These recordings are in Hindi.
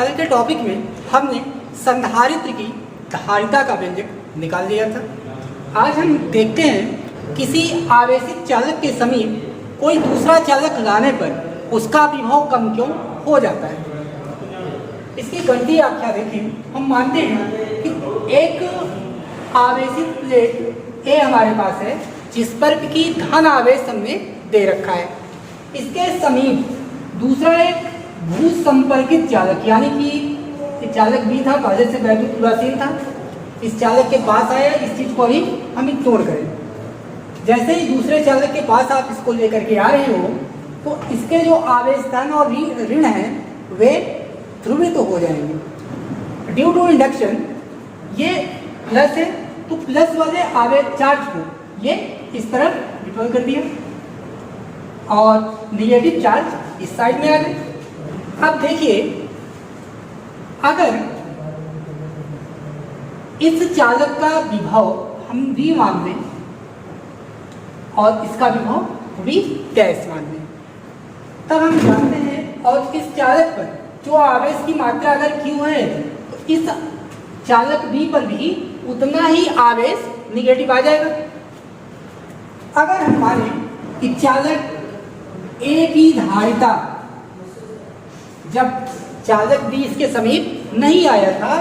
कल के टॉपिक में हमने संधारित्र की धारिता का व्यंजक निकाल लिया था। आज हम देखते हैं किसी आवेशित चालक के समीप कोई दूसरा चालक लाने पर उसका विभव कम क्यों हो जाता है। इसकी गणितीय व्याख्या देखें। हम मानते हैं कि एक आवेशित प्लेट ए हमारे पास है जिस पर कि धन आवेश हमने दे रखा है। इसके समीप दूसरा एक भू संपर्कित चालक यानी कि चालक बी था, पहले से वैद्युत उदासीन था, इस चालक के पास आया। इस चीज को अभी हम इग्नोर करें। जैसे ही दूसरे चालक के पास आप इसको लेकर के आ रहे हो तो इसके जो आवेश धन और ऋण है वे ध्रुवित तो हो जाएंगे। ड्यू टू इंडक्शन ये प्लस है तो प्लस वाले आवेश चार्ज को ये इस तरफ रिपेल कर दिया और निगेटिव चार्ज इस साइड में आ गए। अब देखिए, अगर इस चालक का विभव हम V मान लें और इसका विभव V डैश मान लें, तब हम जानते हैं और इस चालक पर जो आवेश की मात्रा अगर Q है तो इस चालक B पर भी उतना ही आवेश निगेटिव आ जाएगा। अगर हम माने कि चालक A की धारिता जब चालक B इसके समीप नहीं आया था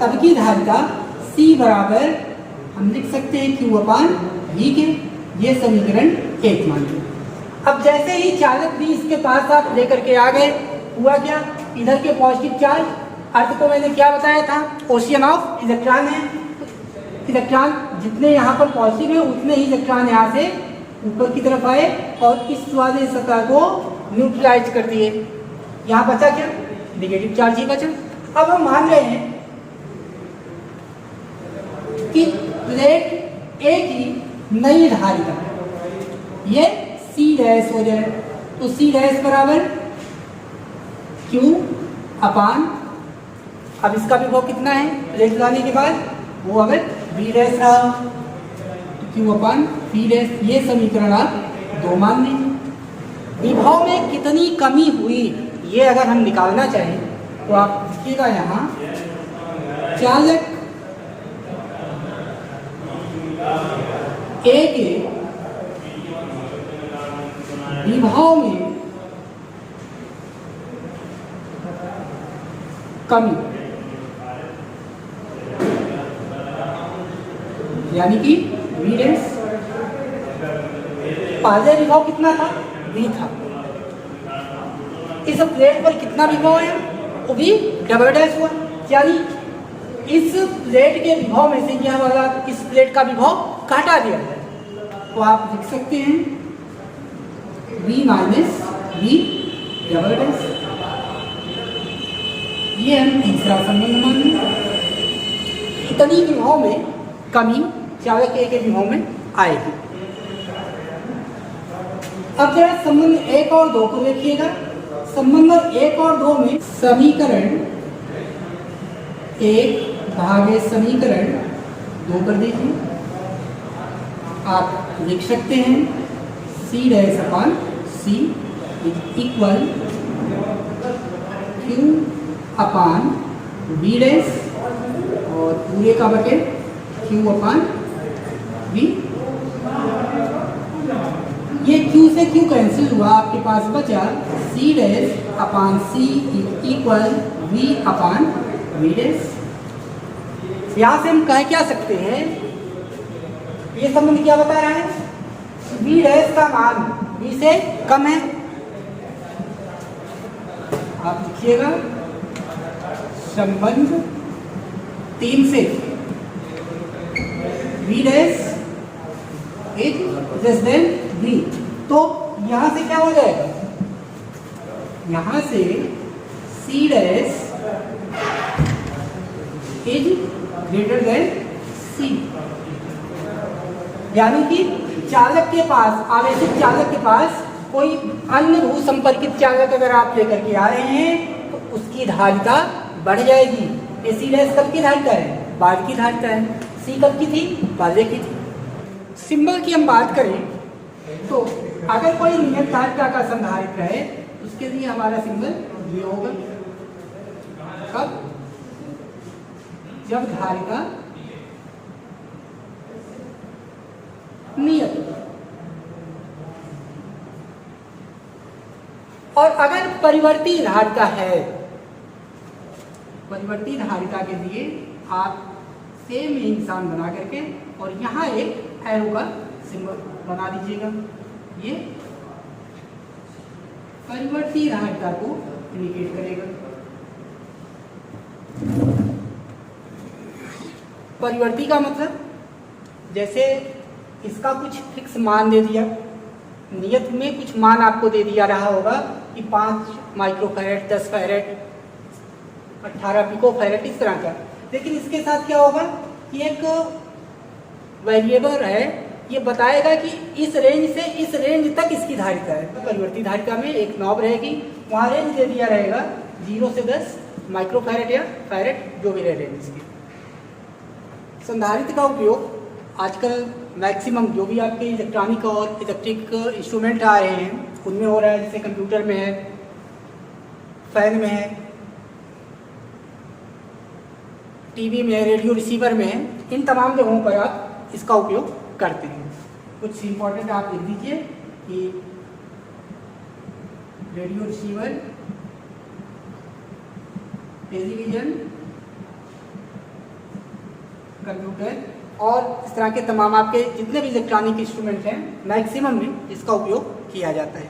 तब की धारिता C बराबर हम लिख सकते हैं Q/V के। ये समीकरण 1 मान लीजिए। अब जैसे ही चालक B इसके पास आप लेकर के आ गए, हुआ क्या, इधर के पॉजिटिव चार्ज, अर्थ को मैंने क्या बताया था, ओशियन ऑफ इलेक्ट्रॉन है। इलेक्ट्रॉन जितने यहाँ पर पॉजिटिव है उतने ही इलेक्ट्रॉन यहाँ से ऊपर की तरफ आए और इस वाले सतह को न्यूट्रलाइज कर दिए। यहाँ बचा क्या, निगेटिव चार्ज ही बचा। अब हम मान रहे हैं कि प्लेट ए की नई धारिता ये C डैश हो जाए तो C डैश बराबर Q/, अब इसका विभव कितना है प्लेट लाने के बाद, वो अगर V डैश रहा तो Q/V डैश। ये समीकरण आप 2 मान लीजिए। विभव में कितनी कमी हुई ये अगर हम निकालना चाहें तो आप देखिएगा, यहाँ चालक A के विभव में कमी यानी कि V डैश, पहले विभव कितना था, V था। इस प्लेट पर कितना विभव है, वो भी डबल डैश हुआ, यानी इस प्लेट के विभव में से यह वाला इस प्लेट का विभव काटा दिया है। तो आप लिख सकते हैं V minus V double dash. ये हम तीसरा संबंध मान लें। इतनी विभव में कमी चालक A के विभव में आएगी। अब जरा संबंध 1 और 2 को देखिएगा। संबंध 1 और 2 में समीकरण 1 भागे समीकरण 2 कर दीजिए। आप लिख सकते हैं C डैश/C इक्वल Q/V डैश और पूरे का बटे Q/V। ये Q से Q कैंसिल हुआ, आपके पास बचा C डैश/C इक्वल V/V डैश। यहाँ से हम कह क्या सकते हैं, ये संबंध क्या बता रहा है, V डैश का मान V से कम है। आप लिखिएगा संबंध 3 से V dash is less than V। तो यहाँ से क्या हो जाएगा, यहाँ से C dash is greater than C, यानी कि चालक के पास, आवेशित चालक के पास कोई अन्य भू संपर्कित चालक अगर आप लेकर के आ रहे हैं तो उसकी धारिता बढ़ जाएगी। ये C डैश कब की धारिता है, बाद की धारिता है। C कब की थी, पहले की थी। सिंबल की हम बात करें तो अगर कोई नियत धारिता का संधारित्र है उसके लिए हमारा सिंबल ये होगा। कब? जब धारिता नियत हो। और अगर परिवर्ती धारिता है, परिवर्ती धारिता के लिए आप सेम ही निशान बना करके और यहाँ एक एरो का सिंबल बना दीजिएगा। ये परिवर्ती धारिता को इंडिकेट करेगा। परिवर्ती का मतलब जैसे इसका कुछ फिक्स मान दे दिया, नियत में कुछ मान आपको दे दिया रहा होगा कि 5 माइक्रोफैरेड, 10 फैरेड, 18 पिकोफैरेड, इस तरह का। लेकिन इसके साथ क्या होगा कि एक वेरिएबल है, ये बताएगा कि इस रेंज से इस रेंज तक इसकी धारिता है। तो परिवर्ती धारिता में एक नॉब रहेगी, वहाँ रेंज दे दिया रहेगा 0 से 10 माइक्रोफैरेड या फैरेड, जो भी रहे रेंज इसकी। संधारित्र का उपयोग आजकल मैक्सिमम जो भी आपके इलेक्ट्रॉनिक और इलेक्ट्रिक इंस्ट्रूमेंट आ रहे हैं उनमें हो रहा है, जैसे कंप्यूटर में है, फैन में है, टीवी में, रेडियो रिसीवर में है, इन तमाम जगहों पर आप इसका उपयोग करते हैं। कुछ इंपॉर्टेंट आप लिख दीजिए कि रेडियो रिसीवर, टेलीविजन, कंप्यूटर और इस तरह के तमाम आपके जितने भी इलेक्ट्रॉनिक इंस्ट्रूमेंट हैं मैक्सिमम में इसका उपयोग किया जाता है।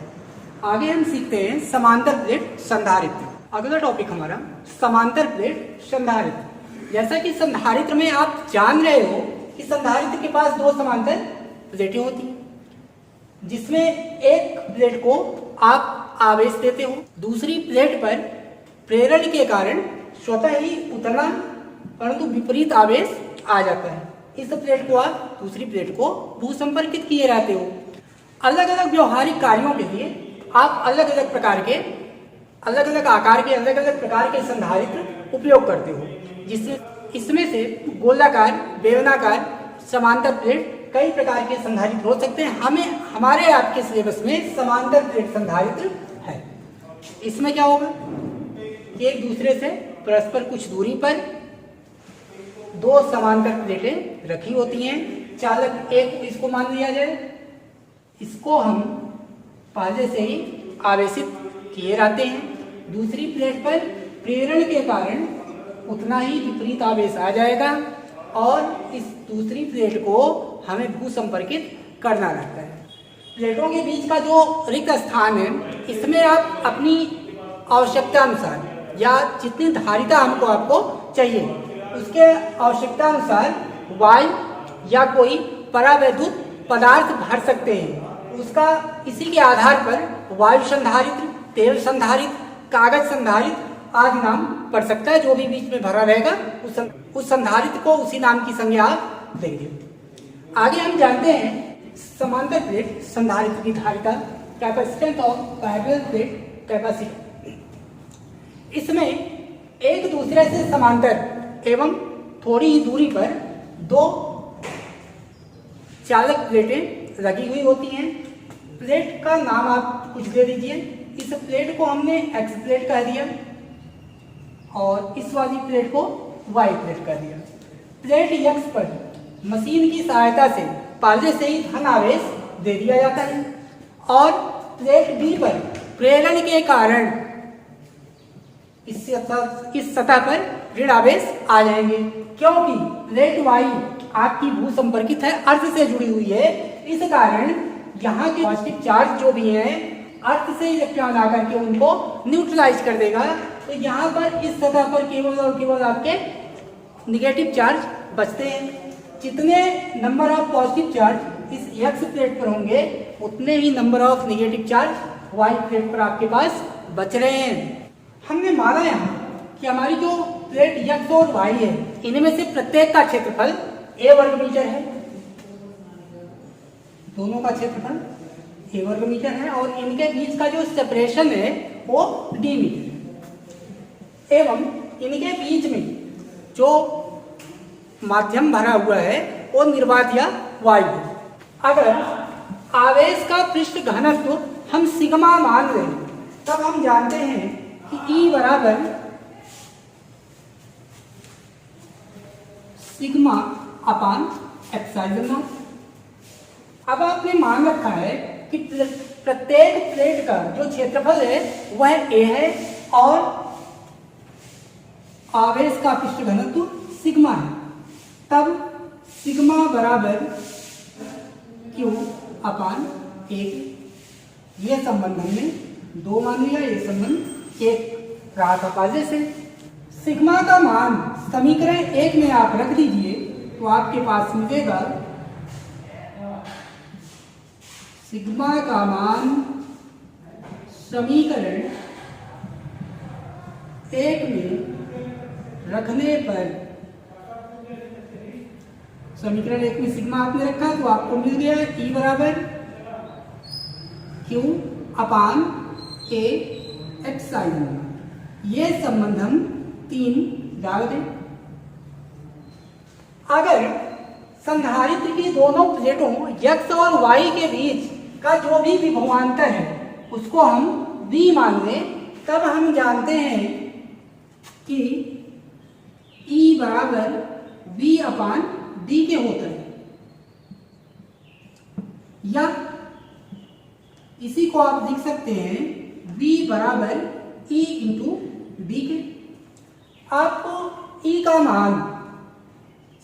आगे हम सीखते हैं समांतर प्लेट संधारित्र। अगला टॉपिक हमारा समांतर प्लेट संधारित्र। जैसा कि संधारित्र में आप जान रहे हो कि संधारित्र के पास 2 समांतर प्लेटें होती हैं, जिसमें एक प्लेट को आप आवेश देते हो, दूसरी प्लेट पर प्रेरण के कारण स्वतः ही उतना परंतु विपरीत आवेश आ जाता है। इस प्लेट को आप दूसरी प्लेट को भूसंपर्कित किए रहते हो। अलग अलग व्यवहारिक कार्यों के लिए आप अलग अलग प्रकार के, अलग अलग आकार के, अलग अलग प्रकार के संधारित्र उपयोग करते हो, जिससे इसमें से गोलाकार, बेलनाकार, समांतर प्लेट, कई प्रकार के संधारित्र हो सकते हैं। हमारे आपके सिलेबस में समांतर प्लेट संधारित्र है। इसमें क्या होगा, एक दूसरे से परस्पर कुछ दूरी पर 2 समांतर प्लेटें रखी होती हैं। चालक एक, इसको मान लिया जाए, इसको हम पहले से ही आवेशित किए रहते हैं। दूसरी प्लेट पर प्रेरण के कारण उतना ही विपरीत आवेश आ जाएगा और इस दूसरी प्लेट को हमें भूसंपर्कित करना रहता है। प्लेटों के बीच का जो रिक्त स्थान है, इसमें आप अपनी आवश्यकता अनुसार या जितनी धारिता हमको आपको चाहिए उसके आवश्यकता अनुसार वायु या कोई परावैद्युत पदार्थ भर सकते हैं। उसका इसी के आधार पर वायु संधारित्र, तेल संधारित्र, कागज संधारित्र आदि नाम पड़ सकता है। जो भी बीच में भरा रहेगा उस संधारित्र को उसी नाम की संज्ञा आप देंगे। आगे हम जानते हैं समांतर प्लेट संधारित्र की धारिता, capacitance of parallel plate capacity. इसमें एक दूसरे से समांतर एवं थोड़ी ही दूरी पर 2 चालक प्लेटें लगी हुई होती हैं। प्लेट का नाम आप कुछ दे दीजिए। इस प्लेट को हमने एक्स प्लेट कह दिया और इस वाली प्लेट को वाई प्लेट कह दिया। प्लेट एक्स पर मशीन की सहायता से पहले से ही धन आवेश दे दिया जाता है और प्लेट बी पर प्रेरण के कारण इस सतह पर ऋण आवेश आ जाएंगे, क्योंकि प्लेट वाई आपकी भूसंपर्कित है, अर्थ से जुड़ी हुई है। इस कारण यहाँ के पॉजिटिव चार्ज जो भी हैं अर्थ से इलेक्ट्रॉन आकर के उनको न्यूट्रलाइज कर देगा। तो यहाँ पर इस सतह पर केवल और केवल आपके निगेटिव चार्ज बचते हैं। जितने नंबर ऑफ पॉजिटिव चार्ज इस एक्स प्लेट पर होंगे उतने ही number of negative charge Y plate पर आपके पास बच रहे हैं। हमने माना यहाँ कि हमारी जो प्लेट एक्स और वाई है इनमें से प्रत्येक का क्षेत्रफल a वर्ग मीटर है, दोनों का क्षेत्रफल a वर्ग मीटर है और इनके बीच का जो सेपरेशन है वो d मीटर है एवं इनके बीच में जो माध्यम भरा हुआ है वो निर्वात या वायु है। अगर आवेश का पृष्ठ घनत्व हम सिग्मा मान लें तब हम जानते हैं कि E बराबर सिग्मा अपान एप्सिलॉन नॉट। अब आपने मान रखा है कि प्रत्येक प्लेट का जो क्षेत्रफल है वह a है और आवेश का पृष्ठ घनत्व सिग्मा है। तब सिग्मा बराबर Q अपान 1। ये संबंध हमने 2 मान लिया, ये संबंध 1 रहा था पहले से। सिग्मा का मान समीकरण 1 में आप रख दीजिए तो आपके पास मिलेगा सिग्मा का मान समीकरण 1 में रखने पर, समीकरण 1 में सिग्मा आपने रखा तो आपको मिल गया E बराबर Q अपान A एप्सिलॉन। ये संबंध हम 3 डाल दें। अगर संधारित्र की दोनों प्लेटों x और y के बीच का जो भी विभवांतर है उसको हम v मान लें, तब हम जानते हैं कि E बराबर v अपान d के होता है। या इसी को आप लिख सकते हैं v बराबर E इंटू d के। आपको E का मान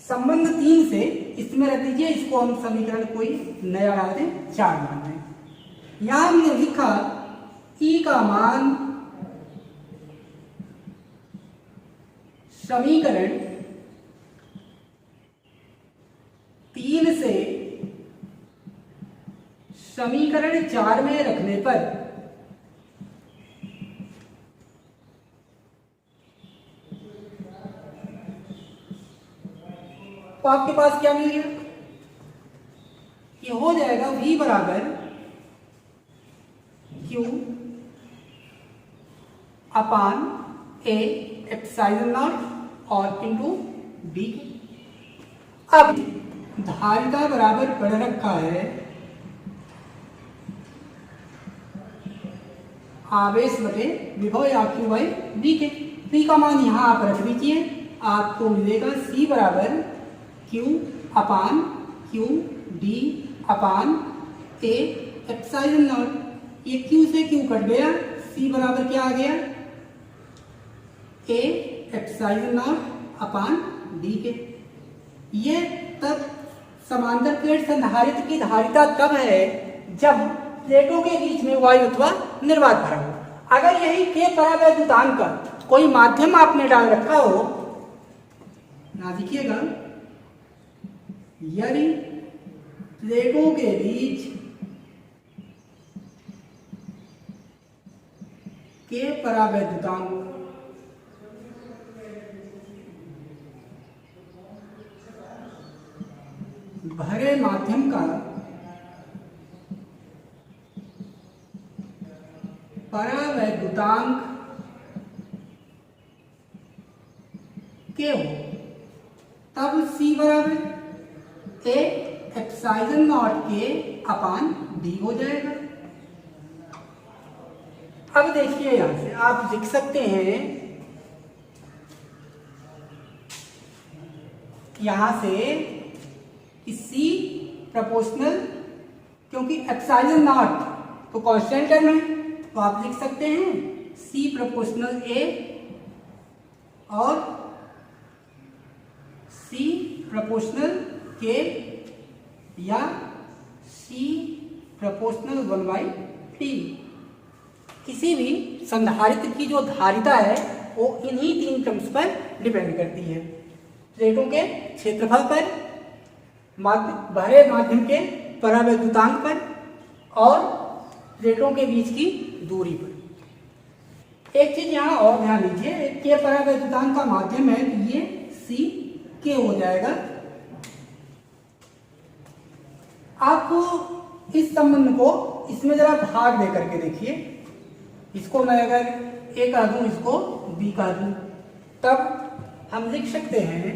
संबंध 3 से इसमें रख दीजिए, इसको हम समीकरण कोई नया डाल दें, 4 मान दें। यहां हमने लिखा E का मान समीकरण 3 से समीकरण 4 में रखने पर तो आपके पास क्या मिल गया? ये हो जाएगा v बराबर Q upon A epsilon not और इंटू d। अब धारिता बराबर पढ़ रखा है आवेश बटे विभव या Q बाई v के। v का मान यहां आप रख दीजिए, आपको मिलेगा C बराबर Q upon Q D upon A epsilon not. ये Q से Q कट गया, C बराबर क्या आ गया? A epsilon naught upon D के। ये तब समांतर प्लेट संधारित्र की धारिता तब है जब प्लेटों के बीच में वायु अथवा निर्वात भरा हो। अगर यही के परावैद्युतांक का कोई माध्यम आपने डाल रखा हो, ना देखिएगा, यदि प्लेटों के बीच के परावैद्युतांक भरे माध्यम का परावैद्युतांक के हो, तब C बराबर A एप्सिलॉन नॉट के अपान D हो जाएगा। अब देखिए यहां से आप लिख सकते हैं, यहां से कि C प्रोपोर्शनल, क्योंकि एप्सिलॉन नॉट तो कांस्टेंट टर्म है, तो आप लिख सकते हैं C प्रोपोर्शनल A और C प्रोपोर्शनल K या C प्रोपोर्शनल 1/T। किसी भी संधारित्र की जो धारिता है वो इन्हीं 3 टर्म्स पर डिपेंड करती है, प्लेटों के क्षेत्रफल पर, भरे माध्यम के परावैद्युतांक पर और प्लेटों के बीच की दूरी पर। एक चीज यहाँ और ध्यान दीजिए, के परावैद्युतांक का माध्यम है तो ये C के हो जाएगा। आपको इस संबंध को इसमें जरा भाग दे करके देखिए, इसको मैं अगर A कह दूं, इसको B कह दूं, तब हम लिख सकते हैं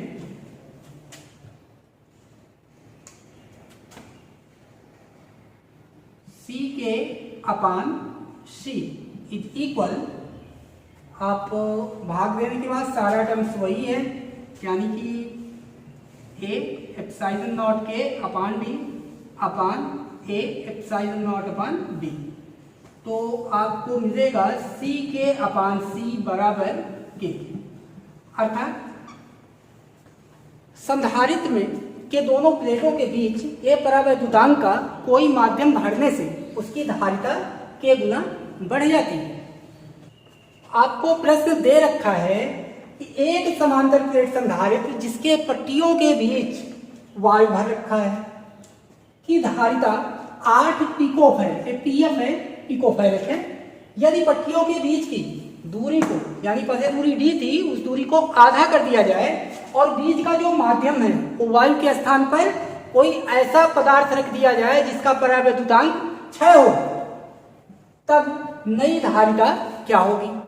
C के अपान C इज इक्वल, आप भाग देने के बाद सारा टर्म्स वही है, यानी कि ए एप्सिलॉन नॉट के upon D upon A epsilon naught upon B. तो आपको मिलेगा सी के अपान सी बराबर के। अर्थात संधारित्र में के दोनों प्लेटों के बीच ए परावैद्युतांक का कोई माध्यम भरने से उसकी धारिता के गुना बढ़ जाती है। आपको प्रश्न दे रखा है कि एक समांतर प्लेट संधारित्र जिसके पट्टियों के बीच वायु भर रखा है की धारिता 8 पिकोफैरेड, पीएफ है, पिकोफैरेड है। यदि पट्टियों के बीच की दूरी को, यानी पहले दूरी डी थी, उस दूरी को आधा कर दिया जाए और बीच का जो माध्यम है वो वायु के स्थान पर कोई ऐसा पदार्थ रख दिया जाए जिसका परावैद्युतांक 6 हो, तब नई धारिता क्या होगी।